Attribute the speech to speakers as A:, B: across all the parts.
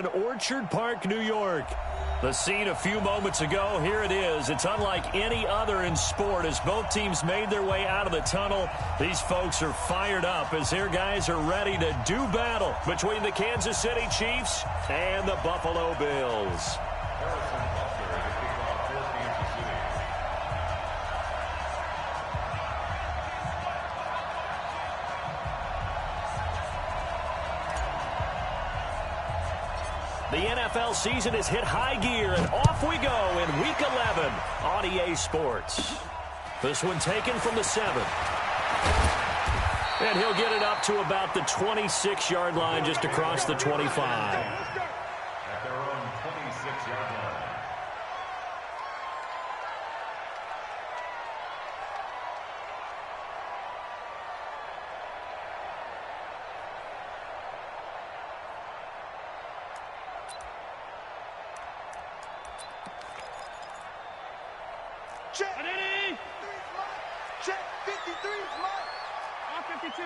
A: in Orchard Park, New York. The scene a few moments ago, here it is. It's unlike any other in sport as both teams made their way out of the tunnel. These folks are fired up as their guys are ready to do battle between the Kansas City Chiefs and the Buffalo Bills. The NFL season has hit high gear, and off we go in Week 11 on EA Sports. This one taken from the 7. And he'll get it up to about the 26-yard line, just across the 25.
B: At their own 26-yard line.
C: Check. Check. 53 is mine. On 52.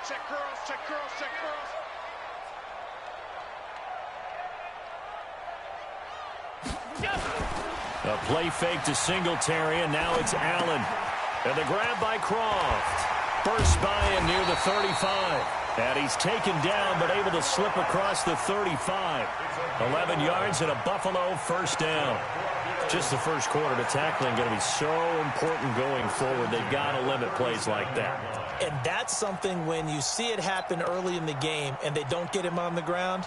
C: Check curls, check curls, check curls.
A: A play fake to Singletary, and now it's Allen. And the grab by Croft. First by him near the 35. And he's taken down, but able to slip across the 35. 11 yards and a Buffalo first down. Just the first quarter, but tackling going to be so important going forward. They've got to limit plays like that.
D: And that's something when you see it happen early in the game and they don't get him on the ground,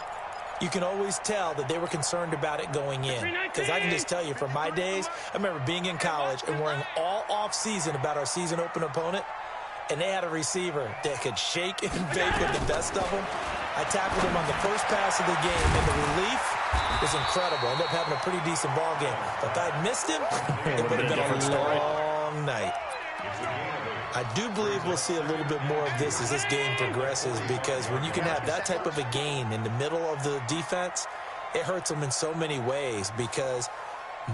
D: you can always tell that they were concerned about it going in. Because I can just tell you from my days, I remember being in college and worrying all off-season about our season open opponent, and they had a receiver that could shake and bake with the best of them. I tackled him on the first pass of the game, and the relief was incredible. Ended up having a pretty decent ball game. But if I'd missed him, it would have been a long night. I do believe we'll see a little bit more of this as this game progresses, because when you can have that type of a gain in the middle of the defense, it hurts them in so many ways, because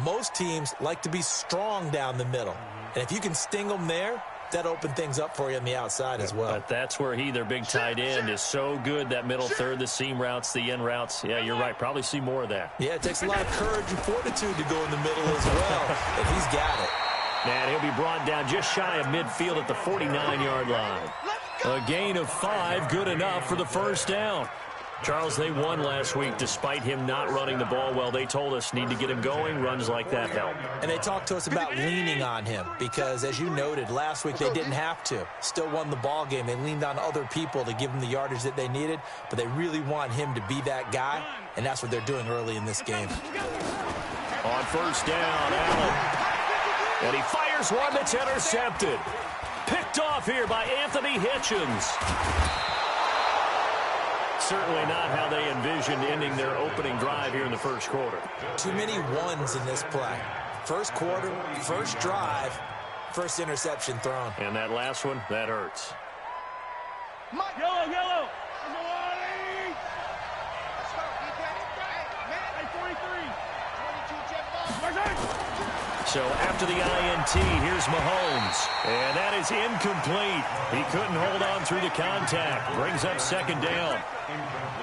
D: most teams like to be strong down the middle. And if you can sting them there, that opened things up for you on the outside as well.
A: But that's where their big tight end, is so good, that middle third, the seam routes, the in routes. Yeah, you're right. Probably see more of that.
D: Yeah, it takes a lot of courage and fortitude to go in the middle as well, and he's got it.
A: And he'll be brought down just shy of midfield at the 49-yard line. A gain of 5, good enough for the first down. Charles, they won last week despite him not running the ball well. They told us need to get him going. Runs like that help.
D: And they talked to us about leaning on him because, as you noted, last week they didn't have to. Still won the ball game. They leaned on other people to give them the yardage that they needed, but they really want him to be that guy, and that's what they're doing early in this game.
A: On first down, Allen. And he fires one that's intercepted. Picked off here by Anthony Hitchens. Certainly not how they envisioned ending their opening drive here in the first quarter.
D: Too many ones in this play. First quarter, first drive, first interception thrown.
A: And that last one, that hurts.
C: Yellow, yellow.
A: So after the INT, here's Mahomes. And that is incomplete. He couldn't hold on through the contact. Brings up second down.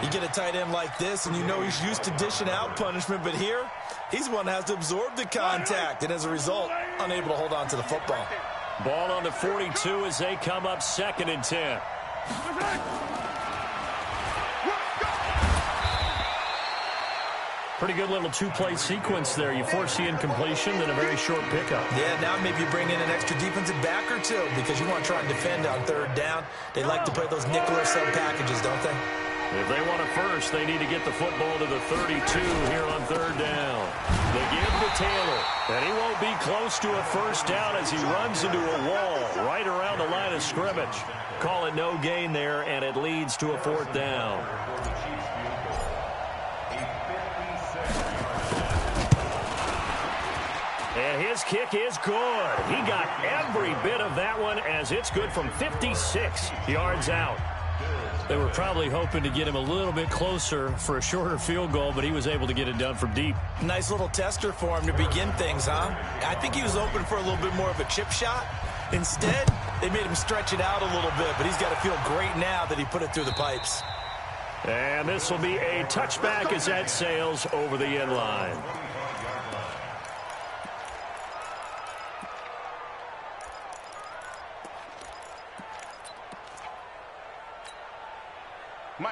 D: You get a tight end like this, and you know he's used to dishing out punishment, but here, he's the one that has to absorb the contact, and as a result, unable to hold on to the football.
A: Ball on the 42 as they come up 2nd and 10. Pretty good little two-play sequence there. You force the incompletion, then a very short pickup.
D: Yeah, now maybe you bring in an extra defensive back or two because you want to try and defend on third down. They like to play those nickel or sub packages, don't they?
A: If they want it first, they need to get the football to the 32 here on third down. They give to Taylor, and he won't be close to a first down as he runs into a wall right around the line of scrimmage. Call it no gain there, and it leads to a 4th down. And his kick is good. He got every bit of that one as it's good from 56 yards out. They were probably hoping to get him a little bit closer for a shorter field goal, but he was able to get it done from deep.
D: Nice little tester for him to begin things, huh? I think he was open for a little bit more of a chip shot. Instead, they made him stretch it out a little bit, but he's got to feel great now that he put it through the pipes.
A: And this will be a touchback as that sails over the end line.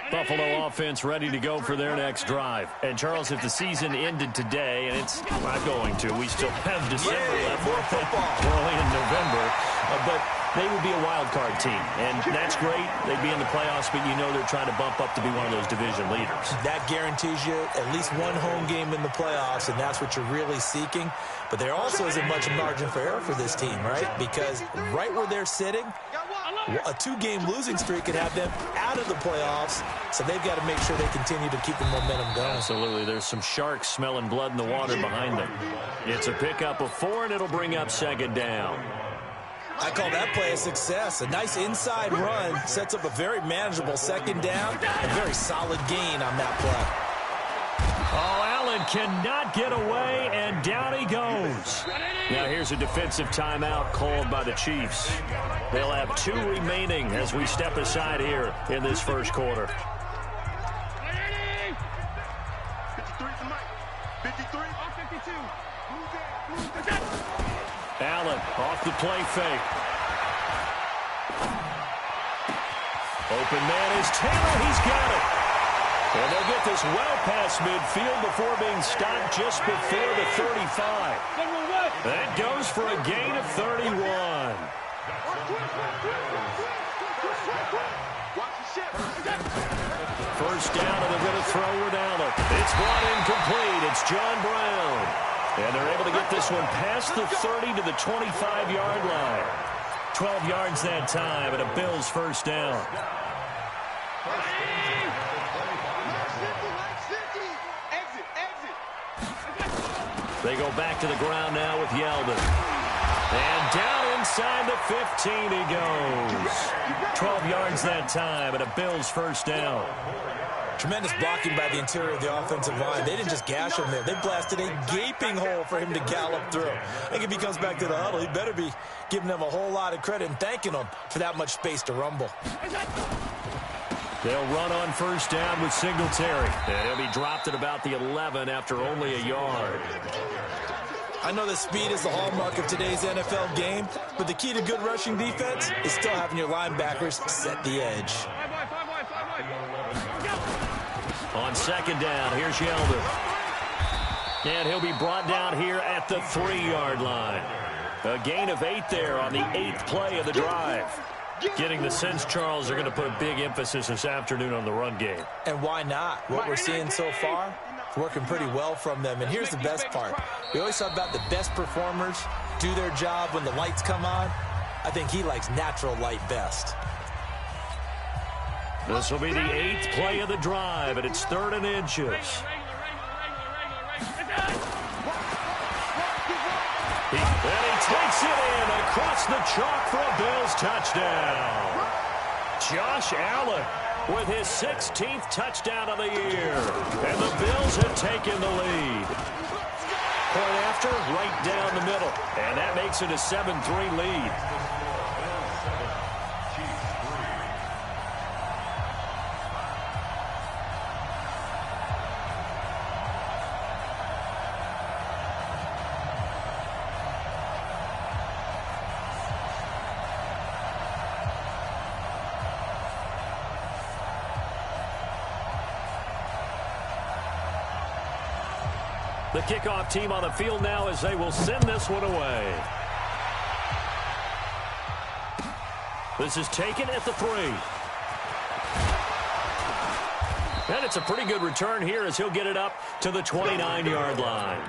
A: Buffalo offense ready to go for their next drive. And, Charles, if the season ended today, and it's not going to, we still have December left.
D: More football.
A: We're only in November. But they would be a wild card team. And that's great. They'd be in the playoffs, but you know they're trying to bump up to be one of those division leaders. That
D: guarantees you at least one home game in the playoffs, and that's what you're really seeking. But there also isn't much margin for error for this team, right? Because right where they're sitting, a two-game losing streak could have them out of the playoffs, so they've got to make sure they continue to keep the momentum going. Absolutely. There's some sharks smelling blood in the water behind them. It's a pickup of 4, and it'll bring up second down. I call that play a success. A nice inside run sets up a very manageable second down, a very solid gain on that play. Oh, Allen cannot get away, and down he goes. Now here's a defensive timeout called by the Chiefs. They'll have 2 remaining as we step aside here in this first quarter.
C: 53 for Mike. 53. 52.
A: Allen off the play fake. Open man is Taylor. He's got it. And they'll get this well past midfield before being stopped just before the 35. That goes for a gain of 31. First down, and they're going to throw with Allen. It's brought in complete. It's John Brown. And they're able to get this one past the 30 to the 25-yard line. 12 yards that time, and a Bills first down. They go back to the ground now with Yeldon. And down inside the 15 he goes. 12 yards that time, and a Bills first down. Tremendous blocking by the interior of the offensive line. They didn't just gash him there. They blasted a gaping hole for him to gallop through. I think if he comes back to the huddle, he better be giving them a whole lot of credit and thanking them for that much space to rumble. They'll run on first down with Singletary. And he'll be dropped at about the 11 after only a yard. I know that speed is the hallmark of today's NFL game, but the key to good rushing defense is still having your linebackers set the edge. On second down, here's Yeldon. And he'll be brought down here at the 3-yard line. A gain of 8 there on the 8th play of the drive. Getting the sense, Charles, they're going to put a big emphasis this afternoon on the run game. And why not? What we're seeing so far, it's working pretty well from them. And here's the best part. We always talk about the best performers do their job when the lights come on. I think he likes natural light best. This will be the 8th play of the drive, and it's 3rd and inches. And he takes it in across the chalk for a Bills touchdown. Josh Allen with his 16th touchdown of the year. And the Bills have taken the lead. Point after, right down the middle. And that makes it a 7-3 lead. The kickoff team on the field now as they will send this one away. This is taken at the 3. And it's a pretty good return here as he'll get it up to the 29-yard line.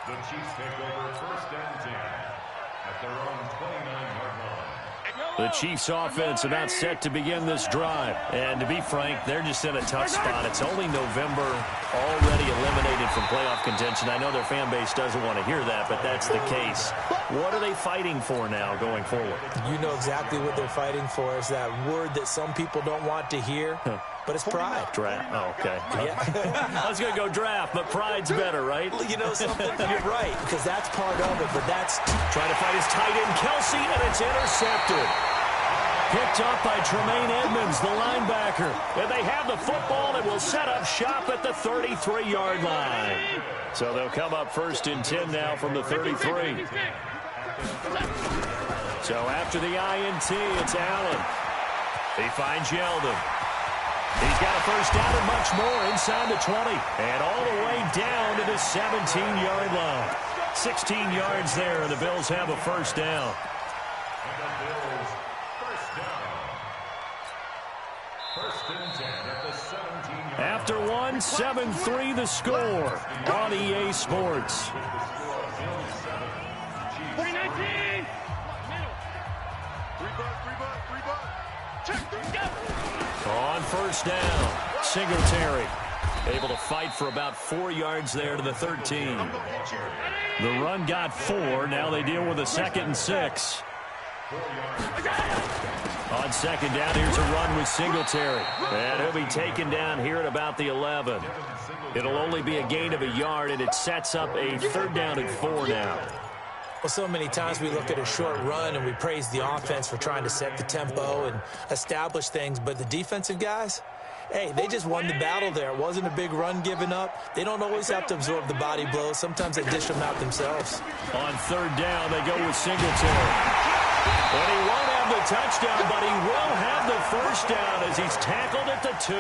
B: The Chiefs take over first and 10 at their own 29-yard line.
A: The Chiefs offense about set to begin this drive. And to be frank, they're just in a tough spot. It's only November, already eliminated from playoff contention. I know their fan base doesn't want to hear that, but that's the case. What are they fighting for now going forward? You know exactly what they're fighting for. Is that word that some people don't want to hear, but it's pride. Draft. Oh, okay. Yeah. I was going to go draft, but pride's better, right? Well, you know something? You're right, because that's part of it, but that's trying to fight his tight end, Kelsey, and it's intercepted. Picked up by Tremaine Edmonds, the linebacker. And they have the football and will set up shop at the 33-yard line. So they'll come up 1st and 10 now from the 33. So after the INT, it's Allen. He finds Yeldon. He's got a first down and much more inside the 20. And all the way down to the 17-yard line. 16 yards there, and the Bills have a first down. After one, 7-3 the score on EA Sports.
C: 319.
A: On first down, Singletary able to fight for about 4 yards there to the 13. The run got 4. Now they deal with a 2nd and 6. On second down, here's a run with Singletary. And he'll be taken down here at about the 11. It'll only be a gain of a yard, and it sets up a 3rd down and 4 now.
D: Well, so many times we look at a short run and we praise the offense for trying to set the tempo and establish things, but the defensive guys, hey, they just won the battle there. It wasn't a big run given up. They don't always have to absorb the body blows. Sometimes they dish them out themselves.
A: On 3rd down, they go with Singletary. And he won't have the touchdown, but he will have the first down as he's tackled at the 2.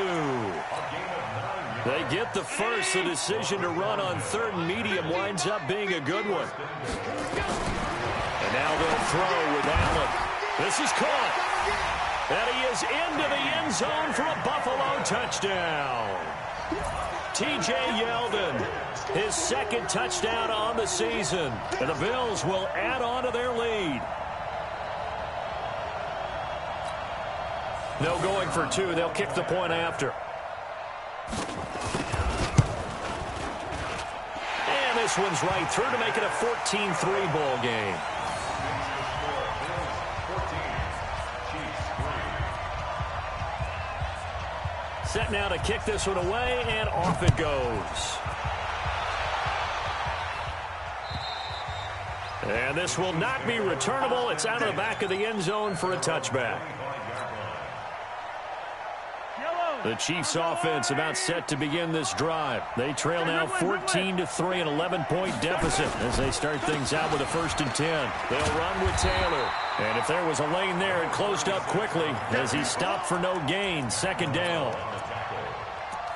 A: They get the first. The decision to run on 3rd and medium winds up being a good one. And now they'll throw with Allen. This is caught. And he is into the end zone for a Buffalo touchdown. T.J. Yeldon, his 2nd touchdown on the season. And the Bills will add on to their lead. No going for 2. They'll kick the point after. And this one's right through to make it a 14-3 ball game. Set now to kick this one away, and off it goes. And this will not be returnable. It's out of the back of the end zone for a touchback. The Chiefs offense about set to begin this drive. They trail now 14-3, an 11-point deficit as they start things out with a 1st and 10. They'll run with Taylor. And if there was a lane there, it closed up quickly as he stopped for no gain. 2nd down.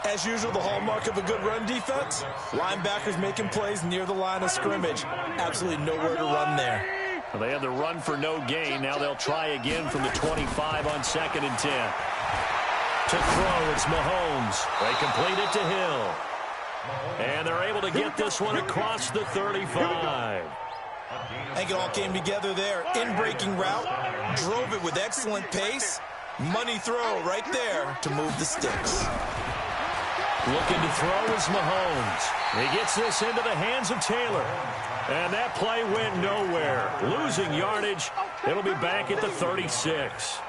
D: As usual, the hallmark of a good run defense, linebackers making plays near the line of scrimmage. Absolutely nowhere to run there.
A: Well, they had the run for no gain. Now they'll try again from the 25 on 2nd and 10. To throw, it's Mahomes. They complete it to Hill. And they're able to get this one across the 35.
D: I think it all came together there. In-breaking route, drove it with excellent pace. Money throw right there to move the sticks.
A: Looking to throw is Mahomes. He gets this into the hands of Taylor. And that play went nowhere. Losing yardage. It'll be back at the 36.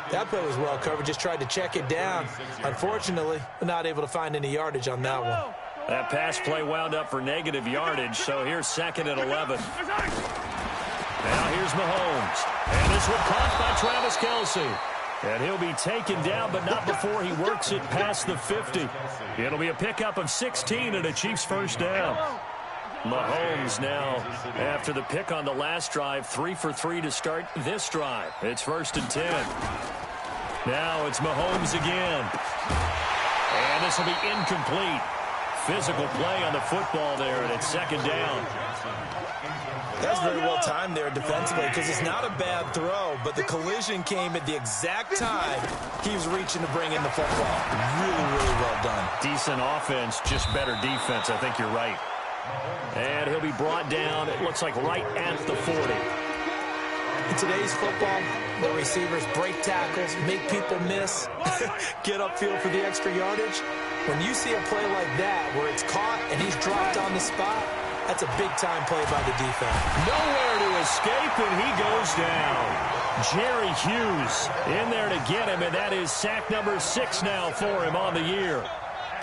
D: That play was well covered. Just tried to check it down. Unfortunately, not able to find any yardage on that one.
A: That pass play wound up for negative yardage, so here's 2nd and 11. Now here's Mahomes. And this one caught by Travis Kelce. And he'll be taken down, but not before he works it past the 50. It'll be a pickup of 16 and a Chiefs first down. Mahomes now, after the pick on the last drive, 3 for 3 to start this drive. It's 1st and 10. Now it's Mahomes again. And this will be incomplete. Physical play on the football there, and it's 2nd down.
D: That's very well timed there defensively because it's not a bad throw, but the collision came at the exact time he was reaching to bring in the football. Really, really well done.
A: Decent offense, just better defense. I think you're right. And he'll be brought down, it looks like right at the 40.
D: In today's football, the receivers break tackles, make people miss, get upfield for the extra yardage. When you see a play like that where it's caught and he's dropped on the spot, that's a big-time play by the defense.
A: Nowhere to escape, and he goes down. Jerry Hughes in there to get him, and that is sack number 6 now for him on the year.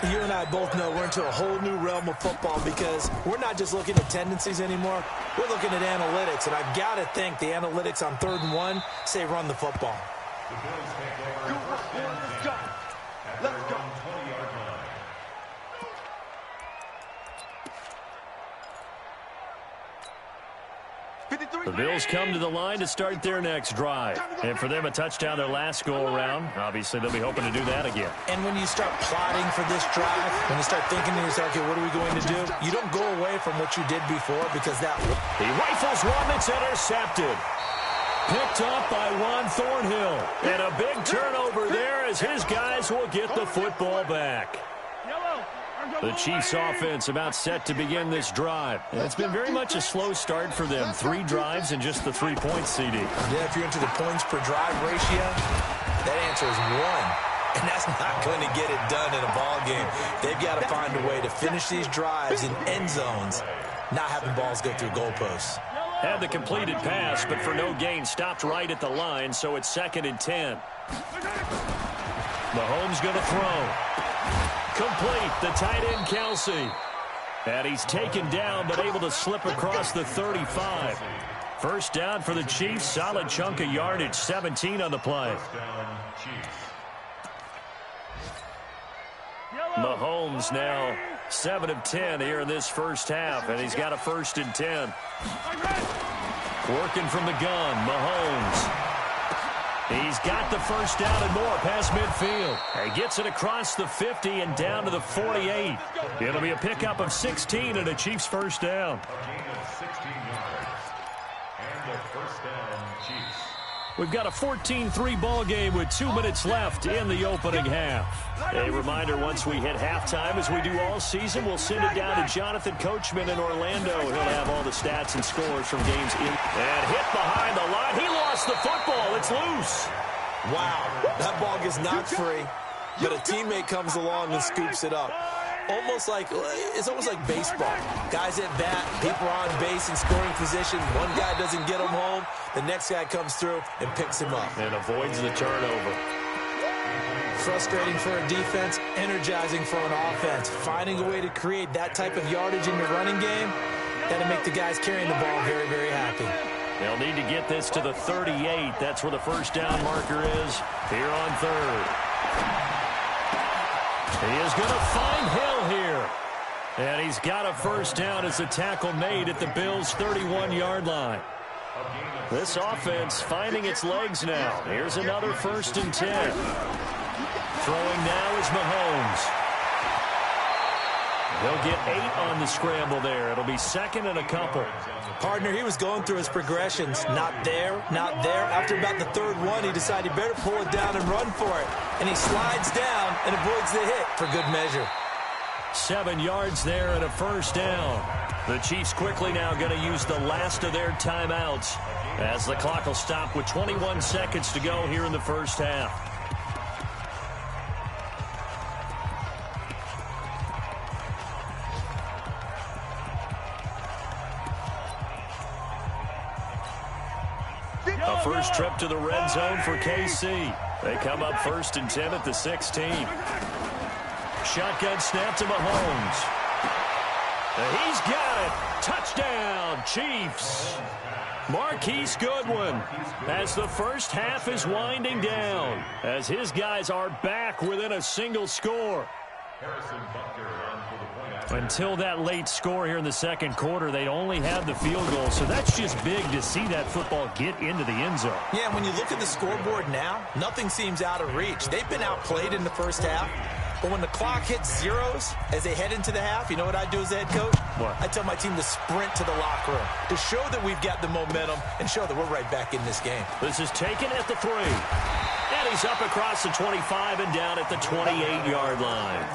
D: You and I both know we're into a whole new realm of football because we're not just looking at tendencies anymore. We're looking at analytics, and I've got to think the analytics on 3rd and 1 say run the football.
B: The Bills take over
C: Good work,
B: first
C: boy.
B: and
C: Let's
B: 10
C: go.
B: at
C: Let's
B: their
C: go.
B: own 20-yard line.
A: The Bills come to the line to start their next drive. And for them, a touchdown their last go-around. Obviously, they'll be hoping to do that again.
D: And when you start plotting for this drive, when you start thinking to yourself, okay, what are we going to do? You don't go away from what you did before because that...
A: He rifles one that's intercepted. Picked up by Juan Thornhill. And a big turnover there as his guys will get the football back. The Chiefs offense about set to begin this drive. And it's been very much a slow start for them. 3 drives and just the 3 points, CD.
D: Yeah, if you're into the points per drive ratio, that answer is 1. And that's not going to get it done in a ball game. They've got to find a way to finish these drives in end zones, not having balls go through goalposts.
A: Had the completed pass, but for no gain, stopped right at the line, so it's 2nd and 10. Mahomes going to throw. Complete, the tight end, Kelsey. And he's taken down, but able to slip across the 35. First down for the Chiefs. Solid chunk of yardage, 17 on the play.
B: First down, Chiefs.
A: Mahomes now 7 of 10 here in this first half, and he's got a 1st and 10. Working from the gun, Mahomes. He's got the first down and more past midfield. He gets it across the 50 and down to the 48. It'll be a pickup of 16 and a Chiefs first down.
B: A gain of 16 yards. And the first down, Chiefs.
A: We've got a 14-3 ball game with 2 minutes left in the opening half. A reminder, once we hit halftime, as we do all season, we'll send it down to Jonathan Coachman in Orlando. He'll have all the stats and scores from games in. And hit behind the line. He lost the football. It's loose.
D: Wow, that ball gets knocked free, but a teammate comes along and scoops it up. It's almost like baseball. Guys at bat, people are on base in scoring position. One guy doesn't get him home. The next guy comes through and picks him up.
A: And avoids the turnover.
D: Frustrating for a defense, energizing for an offense. Finding a way to create that type of yardage in your running game, that'll make the guys carrying the ball very, very happy.
A: They'll need to get this to the 38. That's where the first down marker is here on 3rd. He is going to find Hill here. And he's got a first down as a tackle made at the Bills' 31-yard line. This offense finding its legs now. Here's another 1st and 10. Throwing now is Mahomes. He'll get 8 on the scramble there. It'll be 2nd and a couple.
D: Partner, he was going through his progressions. Not there, not there. After about the 3rd one, he decided he better pull it down and run for it. And he slides down and avoids the hit for good measure.
A: 7 yards there and a first down. The Chiefs quickly now going to use the last of their timeouts as the clock will stop with 21 seconds to go here in the first half. A first trip to the red zone for KC. They come up 1st and 10 at the 16. Shotgun snap to Mahomes. He's got it. Touchdown, Chiefs. Marquise Goodwin as the first half is winding down as his guys are back within a single score.
B: Harrison Butker on for the point after.
A: Until that late score here in the 2nd quarter, they'd only had the field goal, so that's just big to see that football get into the end zone.
D: Yeah, when you look at the scoreboard now, nothing seems out of reach. They've been outplayed in the first half, but when the clock hits zeros as they head into the half, you know what I do as the head coach?
A: What?
D: I tell my team to sprint to the locker room to show that we've got the momentum and show that we're right back in this game.
A: This is taken at the 3. And he's up across the 25 and down at the 28-yard line.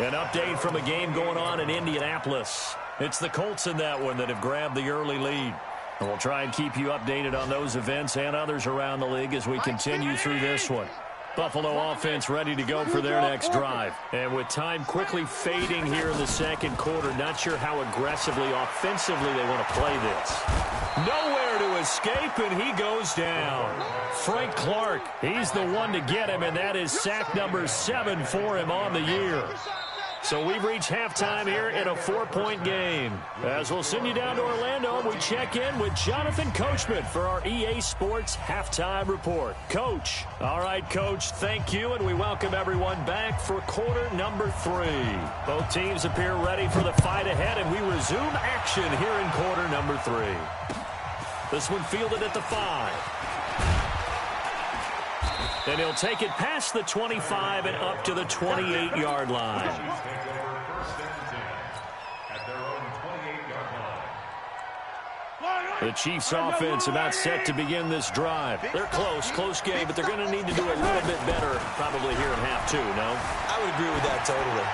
A: An update from a game going on in Indianapolis. It's the Colts in that one that have grabbed the early lead. And we'll try and keep you updated on those events and others around the league as we continue through this one. Buffalo offense ready to go for their next drive. And with time quickly fading here in the 2nd quarter, not sure how aggressively, offensively they want to play this. Nowhere to escape, and he goes down. Frank Clark, he's the one to get him, and that is sack number 7 for him on the year. So we've reached halftime here in a 4-point game. As we'll send you down to Orlando, we check in with Jonathan Coachman for our EA Sports Halftime Report. Coach. All right, Coach, thank you, and we welcome everyone back for quarter number 3. Both teams appear ready for the fight ahead, and we resume action here in quarter number 3. This one fielded at the 5. And he'll take it past the 25 and up to the 28-yard line. The Chiefs offense about set to begin this drive. They're close game, but they're going to need to do a little bit better probably here in half 2, no?
D: I would agree with that totally.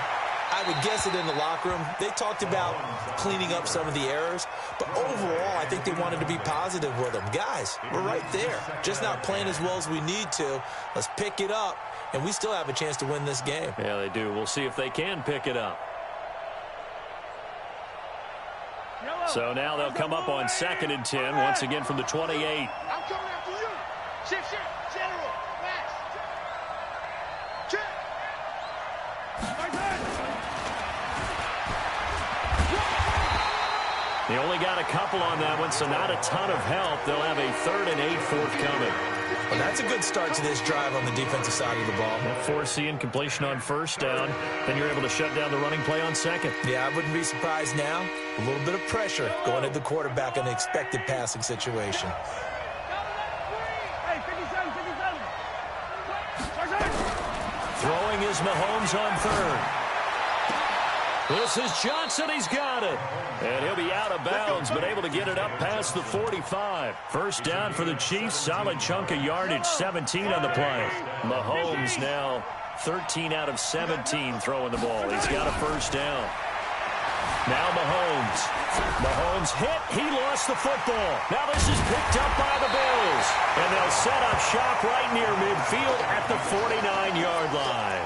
D: I would guess it in the locker room. They talked about cleaning up some of the errors, but overall, I think they wanted to be positive with them. Guys, we're right there. Just not playing as well as we need to. Let's pick it up, and we still have a chance to win this game.
A: Yeah, they do. We'll see if they can pick it up. So now they'll come up on 2nd and 10, once again from the 28.
C: I'm coming after you. Shift, general, max. Check.
A: They only got a couple on that one, so not a ton of help. They'll have a 3rd and 8 forthcoming.
D: Well, that's a good start to this drive on the defensive side of the ball.
A: Force the incompletion on 1st down. Then you're able to shut down the running play on 2nd.
D: Yeah, I wouldn't be surprised now. A little bit of pressure going at the quarterback in an expected passing situation.
A: Throwing is Mahomes on 3rd. This is Johnson. He's got it. And he'll be out of bounds, but able to get it up past the 45. 1st down for the Chiefs. Solid chunk of yardage, 17 on the play. Mahomes now 13 out of 17 throwing the ball. He's got a 1st down. Now Mahomes. Mahomes hit. He lost the football. Now this is picked up by the Bills. And they'll set up shop right near midfield at the 49-yard line.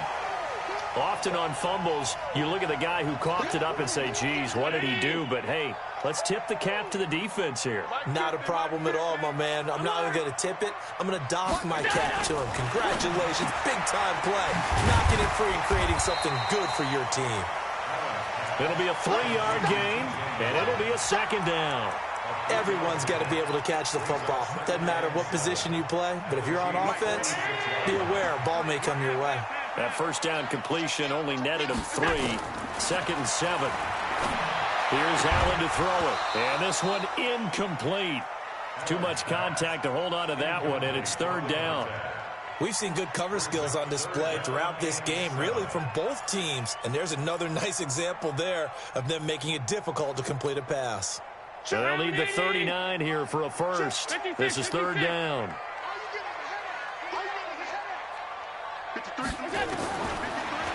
A: Often on fumbles, you look at the guy who coughed it up and say, geez, what did he do? But, hey, let's tip the cap to the defense here.
D: Not a problem at all, my man. I'm not even going to tip it. I'm going to doff my cap to him. Congratulations. Big-time play. Knocking it free and creating something good for your team.
A: It'll be a 3-yard gain, and it'll be a 2nd down.
D: Everyone's got to be able to catch the football. Doesn't matter what position you play, but if you're on offense, be aware a ball may come your way.
A: That 1st down completion only netted him 3. 2nd and 7. Here's Allen to throw it. And this one incomplete. Too much contact to hold on to that one, and it's 3rd down.
D: We've seen good cover skills on display throughout this game, really from both teams. And there's another nice example there of them making it difficult to complete a pass.
A: So they'll need the 39 here for a 1st. This is 3rd down.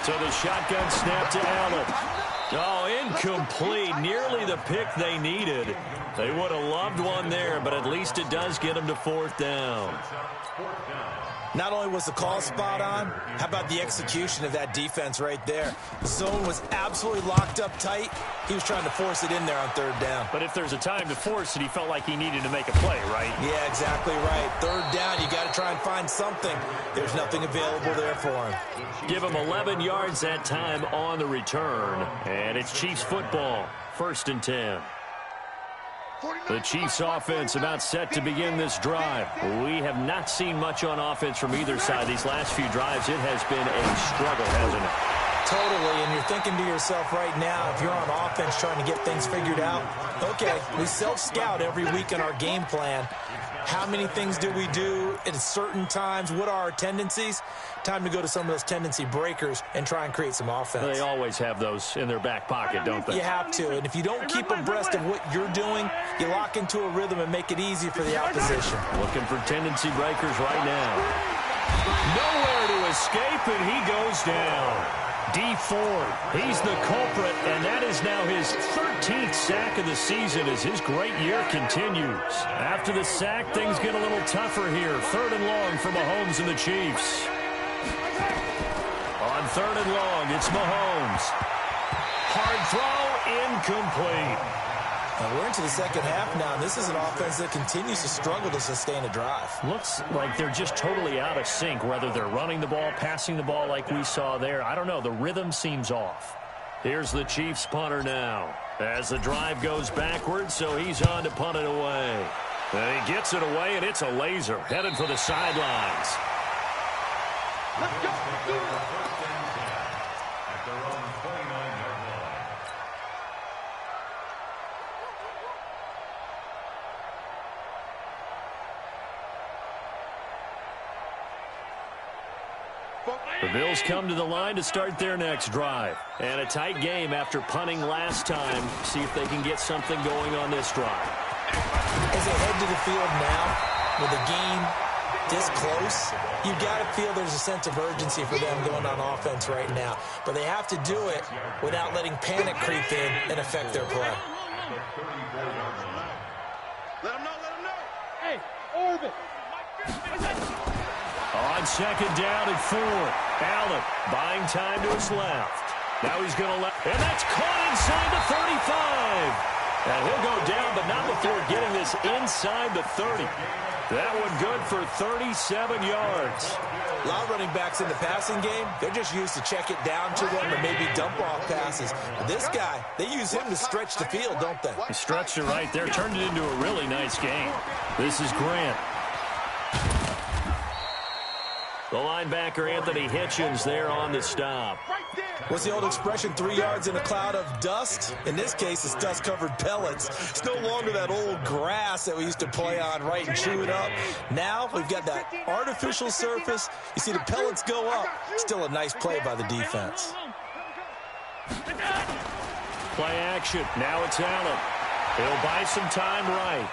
A: So the shotgun snap to Allen. Oh, incomplete. Nearly the pick they needed. They would have loved one there, but at least it does get them to 4th down.
D: Not only was the call spot on, how about the execution of that defense right there? The zone was absolutely locked up tight. He was trying to force it in there on 3rd down.
A: But if there's a time to force it, he felt like he needed to make a play, right?
D: Yeah, exactly right. 3rd down, you got to try and find something. There's nothing available there for him.
A: Give him 11 yards that time on the return. And it's Chiefs football, 1st and 10. The Chiefs offense about set to begin this drive. We have not seen much on offense from either side. These last few drives, it has been a struggle, hasn't it?
D: Totally, and you're thinking to yourself right now, if you're on offense trying to get things figured out, okay, we self-scout every week in our game plan. How many things do we do at certain times? What are our tendencies? Time to go to some of those tendency breakers and try and create some offense.
A: They always have those in their back pocket, don't they?
D: You have to, and if you don't keep abreast of what you're doing, you lock into a rhythm and make it easy for the opposition.
A: Looking for tendency breakers right now. Nowhere to escape, and he goes down. D Ford, he's the culprit, and that is now his 13th sack of the season as his great year continues. After the sack, things get a little tougher here. 3rd and long for Mahomes and the Chiefs. On 3rd and long, it's Mahomes. Hard throw, incomplete.
D: Now we're into the 2nd half now, and this is an offense that continues to struggle to sustain a drive.
A: Looks like they're just totally out of sync, whether they're running the ball, passing the ball like we saw there. I don't know. The rhythm seems off. Here's the Chiefs punter now. As the drive goes backwards, so he's on to punt it away. And he gets it away, and it's a laser. Headed for the sidelines.
C: Let's go.
B: At their own 29-yard line.
A: The Bills come to the line to start their next drive. And a tight game after punting last time. See if they can get something going on this drive.
D: As they head to the field now, with the game this close, you've got to feel there's a sense of urgency for them going on offense right now. But they have to do it without letting panic creep in and affect their play.
C: Let them know.
E: Hey, orbit.
A: On second down and 4. Allen buying time to his left. Now he's going to let, and that's caught inside the 35. And he'll go down, but not before getting this inside the 30. That one good for 37 yards.
D: A lot of running backs in the passing game, they're just used to check it down to them or maybe dump off passes. But this guy, they use him to stretch the field, don't they?
A: He stretched it right there, turned it into a really nice game. This is Grant. The linebacker, Anthony Hitchens, there on the stop.
D: What's the old expression, 3 yards in a cloud of dust? In this case, it's dust-covered pellets. It's no longer that old grass that we used to play on, right, and chew it up. Now we've got that artificial surface. You see the pellets go up. Still a nice play by the defense.
A: Play action. Now it's Allen. He'll buy some time right.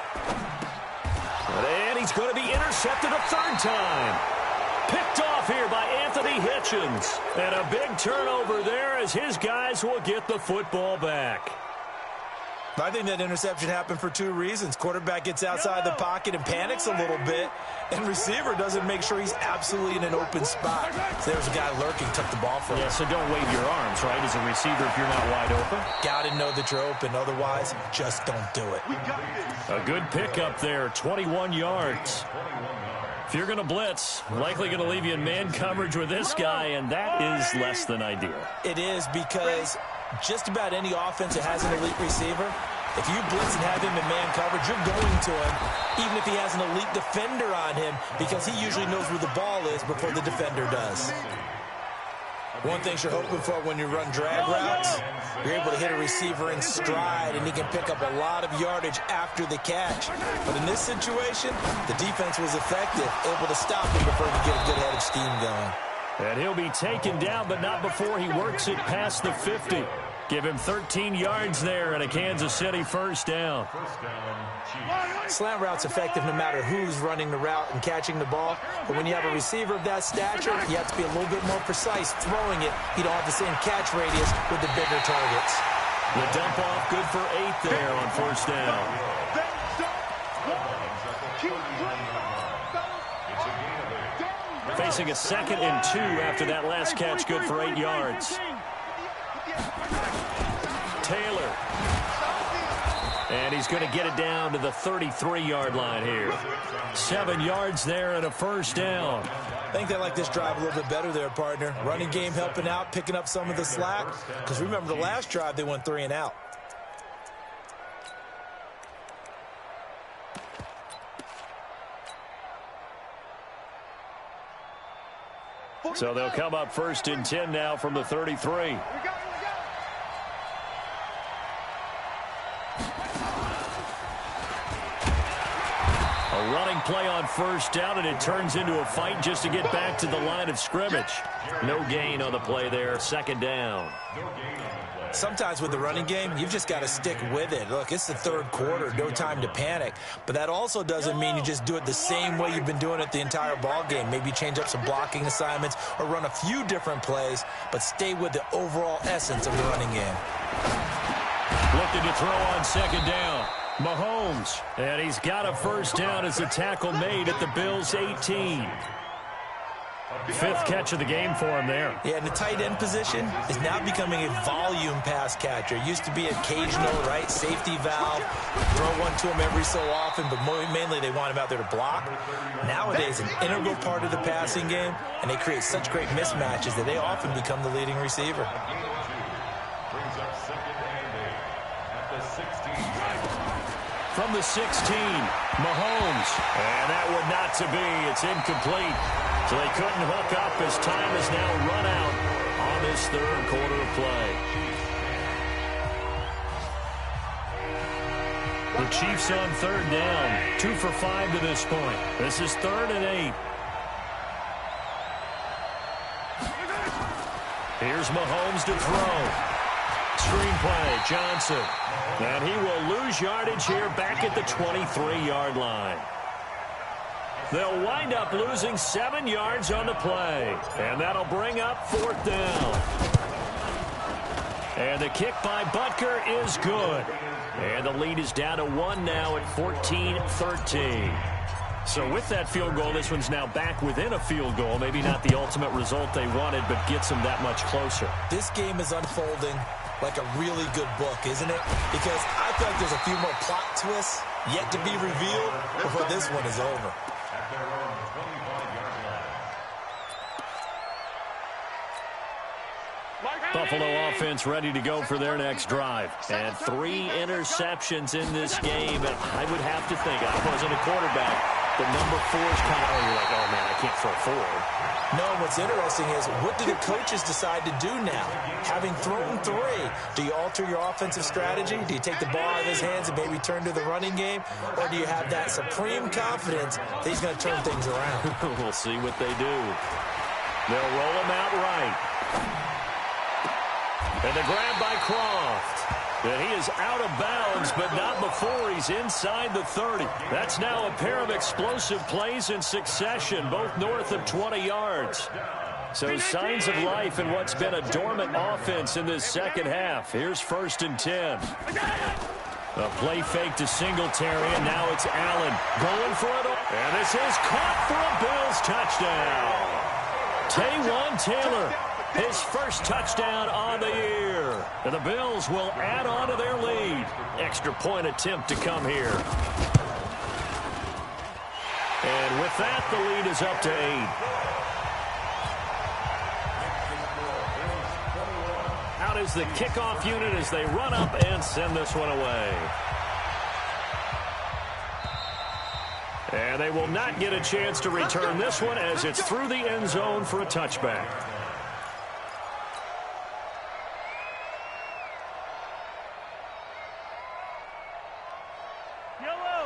A: And he's going to be intercepted a third time. Picked off here by Anthony Hitchens. And a big turnover there as his guys will get the football back.
D: I think that interception happened for 2 reasons. Quarterback gets outside the pocket and panics a little bit, and receiver doesn't make sure he's absolutely in an open spot. So there's a guy lurking, took the ball from him.
A: Yeah, so don't wave your arms, right, as a receiver if you're not wide open.
D: Got to know that you're open. Otherwise, just don't do it.
A: A good pickup there, 21 yards. If you're going to blitz, likely going to leave you in man coverage with this guy, and that is less than ideal.
D: It is, because just about any offense that has an elite receiver, if you blitz and have him in man coverage, you're going to him, even if he has an elite defender on him, because he usually knows where the ball is before the defender does. One thing you're hoping for when you run drag routes, you're able to hit a receiver in stride, and he can pick up a lot of yardage after the catch. But in this situation, the defense was effective, able to stop him before he could get a good head of steam going.
A: And he'll be taken down, but not before he works it past the 50. Give him 13 yards there and a Kansas City first down.
D: Slant route's effective no matter who's running the route and catching the ball. But when you have a receiver of that stature, you have to be a little bit more precise throwing it. You don't have the same catch radius with the bigger targets.
A: The dump off good for 8 there on first down. Facing a 2nd and 2 after that last catch, good for 8 yards. Taylor. And he's going to get it down to the 33-yard line here. 7 yards there and a first down.
D: I think they like this drive a little bit better there, partner. Running game helping out, picking up some of the slack. Because remember, the last drive, they went 3 and out.
A: So they'll come up 1st and 10 now from the 33. A running play on first down, and it turns into a fight just to get back to the line of scrimmage. No gain on the play there, 2nd down.
D: Sometimes with the running game, you've just got to stick with it. Look, it's the 3rd quarter, no time to panic. But that also doesn't mean you just do it the same way you've been doing it the entire ball game. Maybe change up some blocking assignments or run a few different plays, but stay with the overall essence of the running game.
A: Looking to throw on 2nd down. Mahomes, and he's got a first down as a tackle made at the Bills' 18. 5th catch of the game for him there.
D: Yeah, and the tight end position is now becoming a volume pass catcher. It used to be occasional, right, safety valve, throw one to him every so often, but mainly they want him out there to block. Nowadays, an integral part of the passing game, and they create such great mismatches that they often become the leading receiver.
B: brings up 2nd and 8 at the 16-yard line.
A: From the 16, Mahomes. And that would not to be. It's incomplete. So they couldn't hook up as time is now run out on this third quarter of play. The Chiefs on third down. 2 for 5 to this point. This is 3rd and 8. Here's Mahomes to throw. Screenplay, Johnson. And he will lose yardage here back at the 23-yard line. They'll wind up losing 7 yards on the play. And that'll bring up 4th down. And the kick by Butker is good. And the lead is down to 1 now at 14-13. So with that field goal, this one's now back within a field goal. Maybe not the ultimate result they wanted, but gets them that much closer.
D: This game is unfolding like a really good book, isn't it? Because I feel like there's a few more plot twists yet to be revealed before this one is over.
B: At their own 25-yard line.
A: Buffalo offense ready to go for their next drive. And 3 interceptions in this game. And I would have to think, I wasn't a quarterback, but number 4 is kind of, you're like, oh, man, I can't throw 4.
D: No, what's interesting is, what do the coaches decide to do now? Having thrown 3, do you alter your offensive strategy? Do you take the ball out of his hands and maybe turn to the running game? Or do you have that supreme confidence that he's going to turn things around?
A: We'll see what they do. They'll roll him out right. And the grab by Croft. And he is out of bounds, but not before he's inside the 30. That's now a pair of explosive plays in succession, both north of 20 yards. So signs of life in what's been a dormant offense in this second half. Here's 1st and 10. A play fake to Singletary, and now it's Allen going for it. And this is caught for a Bills touchdown. Taywan Taylor, his first touchdown on the year. And the Bills will add on to their lead. Extra point attempt to come here. And with that, the lead is up to 8. Out is the kickoff unit as they run up and send this one away. And they will not get a chance to return this one as it's through the end zone for a touchback.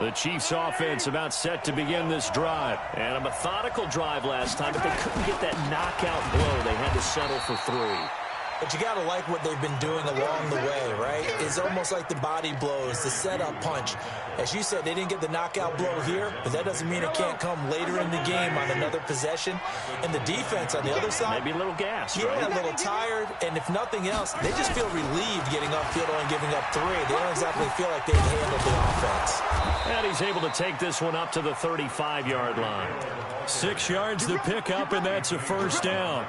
A: The Chiefs offense about set to begin this drive. And a methodical drive last time, but they couldn't get that knockout blow. They had to settle for 3.
D: But you got to like what they've been doing along the way, right? It's almost like the body blows, the setup punch. As you said, they didn't get the knockout blow here, but that doesn't mean it can't come later in the game on another possession. And the defense on the other side,
A: maybe a little gas,
D: yeah,
A: right?
D: A little tired. And if nothing else, they just feel relieved getting upfield and giving up 3. They don't exactly feel like they've handled the offense.
A: And he's able to take this one up to the 35-yard line. 6 yards to pick up, and that's a 1st down.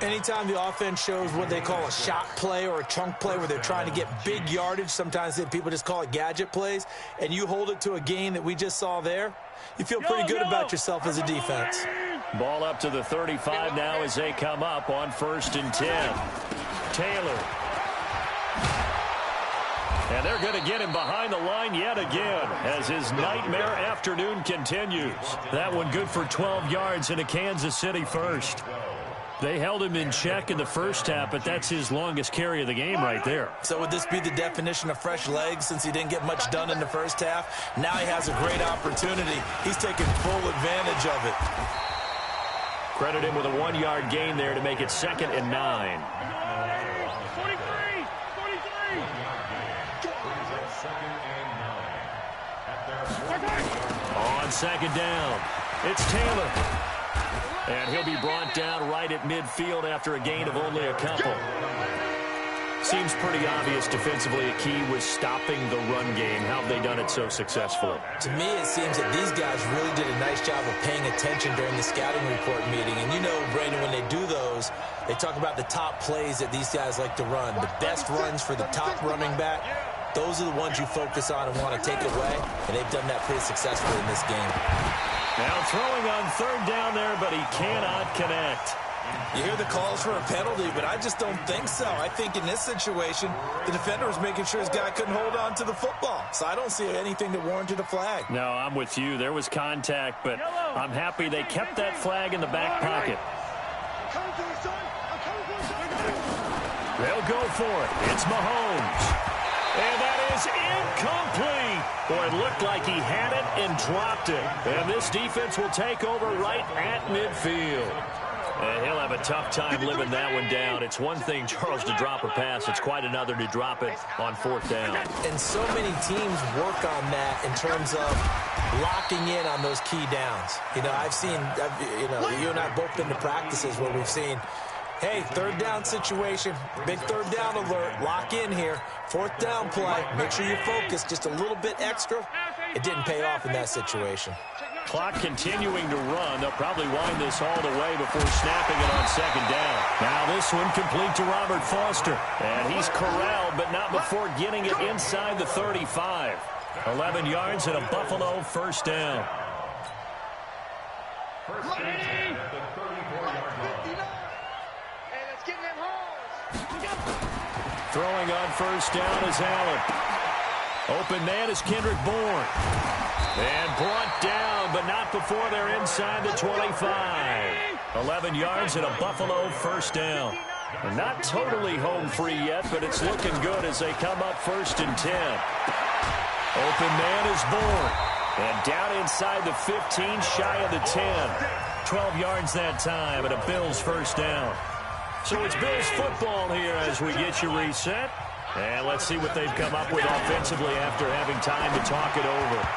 D: Anytime the offense shows what they call a shot play or a chunk play where they're trying to get big yardage, sometimes people just call it gadget plays, and you hold it to a gain that we just saw there, you feel pretty good about yourself as a defense.
A: Ball up to the 35 now as they come up on 1st and 10. Taylor. And they're going to get him behind the line yet again as his nightmare afternoon continues. That one good for 12 yards and a Kansas City first. They held him in check in the first half, but that's his longest carry of the game right there.
D: So would this be the definition of fresh legs since he didn't get much done in the first half? Now he has a great opportunity. He's taking full advantage of it.
A: Credit him with a 1-yard gain there to make it 2nd and 9.
B: 2nd and 9.
A: On 2nd down, it's Taylor. And he'll be brought down right at midfield after a gain of only a couple. Seems pretty obvious defensively a key was stopping the run game. How have they done it so successfully?
D: To me, it seems that these guys really did a nice job of paying attention during the scouting report meeting. And you know, Brandon, when they do those, they talk about the top plays that these guys like to run. The best runs for the top running back, those are the ones you focus on and want to take away. And they've done that pretty successfully in this game.
A: Now throwing on 3rd down there, but he cannot connect.
D: You hear the calls for a penalty, but I just don't think so. I think in this situation, the defender was making sure his guy couldn't hold on to the football. So I don't see anything that warranted a flag.
A: No, I'm with you. There was contact, but I'm happy they kept that flag in the back pocket. They'll go for it. It's Mahomes. And that is incomplete. Boy, it looked like he had it and dropped it. And this defense will take over right at midfield. And he'll have a tough time living that one down. It's one thing, Charles, to drop a pass. It's quite another to drop it on 4th down.
D: And so many teams work on that in terms of locking in on those key downs. You know, you and I have both been to practices where we've seen, hey, 3rd down situation, big 3rd down alert, lock in here. 4th down play, make sure you focus just a little bit extra. It didn't pay off in that situation.
A: Clock continuing to run. They'll probably wind this all the way before snapping it on 2nd down. Now this one complete to Robert Foster. And he's corralled, but not before getting it inside the 35. 11 yards and a Buffalo 1st down.
B: First and 10 at the 34-yard line.
C: Hey, let's get them holes.
A: Throwing on 1st down is Allen. Open man is Kendrick Bourne. And brought down, but not before they're inside the 25. 11 yards and a Buffalo 1st down. And not totally home free yet, but it's looking good as they come up 1st and 10. Open man is Bourne. And down inside the 15, shy of the 10. 12 yards that time, and a Bills 1st down. So it's Bills football here as we get you reset. And let's see what they've come up with offensively after having time to talk it over.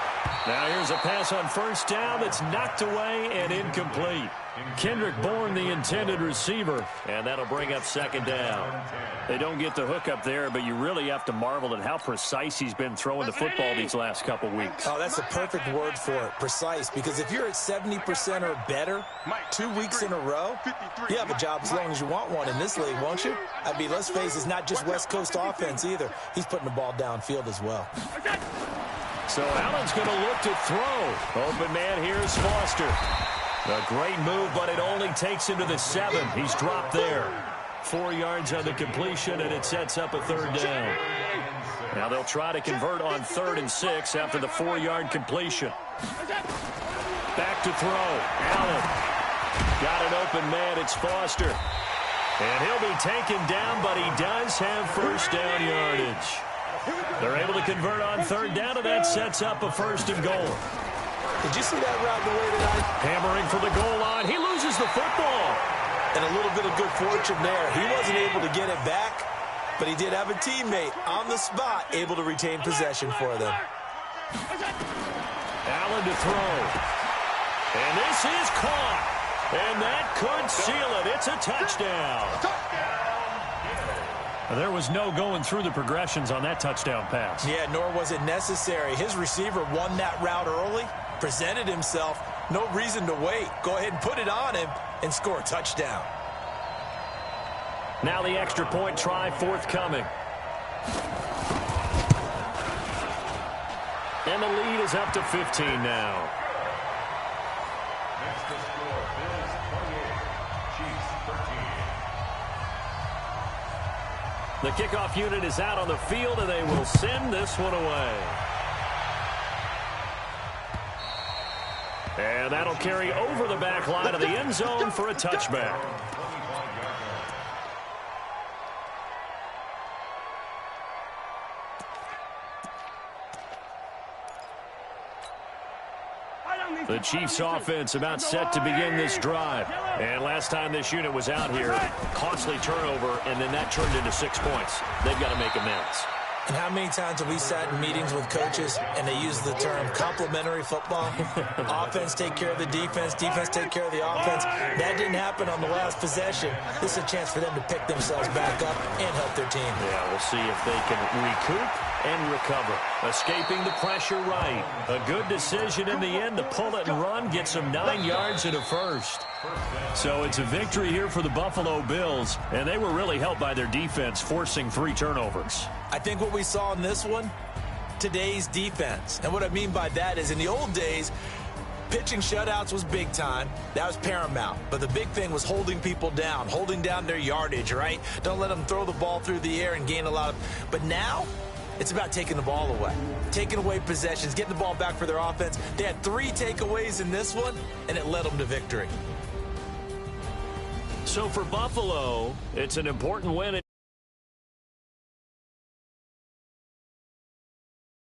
A: Now here's a pass on 1st down that's knocked away and incomplete. Kendrick Bourne, the intended receiver, and that'll bring up 2nd down. They don't get the hook up there, but you really have to marvel at how precise he's been throwing the football these last couple weeks.
D: Oh, that's the perfect word for it, precise, because if you're at 70% or better 2 weeks in a row, you have a job as long as you want one in this league, won't you? I mean, let's face it, it's not just West Coast offense either. He's putting the ball downfield as well.
A: So Allen's going to look to throw. Open man, here's Foster. A great move, but it only takes him to the 7. He's dropped there. 4 yards on the completion, and it sets up a 3rd down. Now they'll try to convert on 3rd and 6 after the 4-yard completion. Back to throw. Allen. Got an open man. It's Foster. And he'll be taken down, but he does have 1st down yardage. They're able to convert on 3rd down, and that sets up a 1st and goal.
D: Did you see that route the way tonight?
A: Hammering for the goal line. He loses the football.
D: And a little bit of good fortune there. He wasn't able to get it back, but he did have a teammate on the spot able to retain possession for them.
A: Allen to throw. And this is caught. And that could seal it. It's a touchdown. There was no going through the progressions on that touchdown pass.
D: Yeah, nor was it necessary. His receiver won that route early, presented himself, no reason to wait. Go ahead and put it on him and score a touchdown.
A: Now the extra point try forthcoming. And the lead is up to 15 now.
B: Next to score, Bills 28, Chiefs 13.
A: The kickoff unit is out on the field, and they will send this one away. And that'll carry over the back line of the end zone for a touchback. The Chiefs offense about set to begin this drive. And last time this unit was out here, costly turnover, and then that turned into 6 points. They've got to make amends.
D: And how many times have we sat in meetings with coaches and they use the term complementary football? Offense take care of the defense, defense take care of the offense. That didn't happen on the last possession. This is a chance for them to pick themselves back up and help their team.
A: Yeah, we'll see if they can recoup and recover. Escaping the pressure right. A good decision in the end to pull it and run, get some 9 yards and a first. So it's a victory here for the Buffalo Bills, and they were really helped by their defense, forcing 3 turnovers.
D: I think what we saw in this one, today's defense. And what I mean by that is in the old days, Pitching shutouts was big time. That was paramount. But the big thing was holding people down, holding down their yardage, right? Don't let them throw the ball through the air and gain a lot of... But now, it's about taking the ball away. Taking away possessions, getting the ball back for their offense. They had 3 takeaways in this one, and it led them to victory.
A: So for Buffalo, it's an important win.